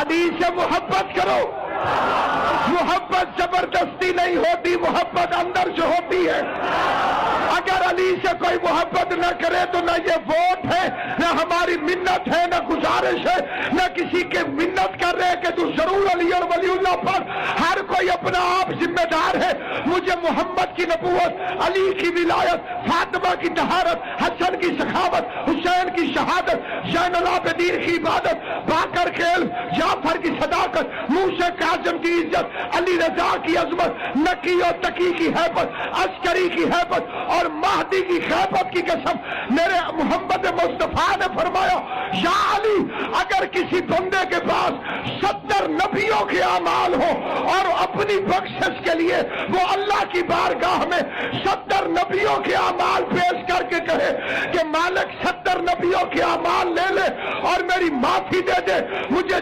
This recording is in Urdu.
علی سے محبت کرو. محبت زبردستی نہیں ہوتی، محبت اندر سے ہوتی ہے. اگر علی سے کوئی محبت نہ کرے تو نہ یہ ووٹ ہے، نہ ہماری منت ہے، نہ گزارش ہے، نہ کسی کے منت کر رہے کہ تو ضرور علی اور ولی اللہ پر. ہر کوئی اپنا آپ ذمہ دار ہے. مجھے محمد کی نبوت، علی کی ولایت، فاطمہ کی طہارت، حسن کی سخاوت، حسین کی شہادت، زین العابدین کی عبادت، باقر کے علم، جعفر کی صداقت، موسیٰ کاظم کی عزت، علی رضا کی عظمت، نکی اور تقی کی ہیبت، عسکری کی ہیبت اور مہدی کی خیبت کی قسم. میرے محمد مصطفیٰ نے فرمایا یا علی، اگر کسی بندے کے پاس 70 نبیوں کے اعمال ہو اور اپنی بخشش کے لیے وہ اللہ کی بارگاہ میں 70 نبیوں کے اعمال پیش کر کے کہے کہ مالک 70 نبیوں کے اعمال لے لے اور میری معافی دے دے، مجھے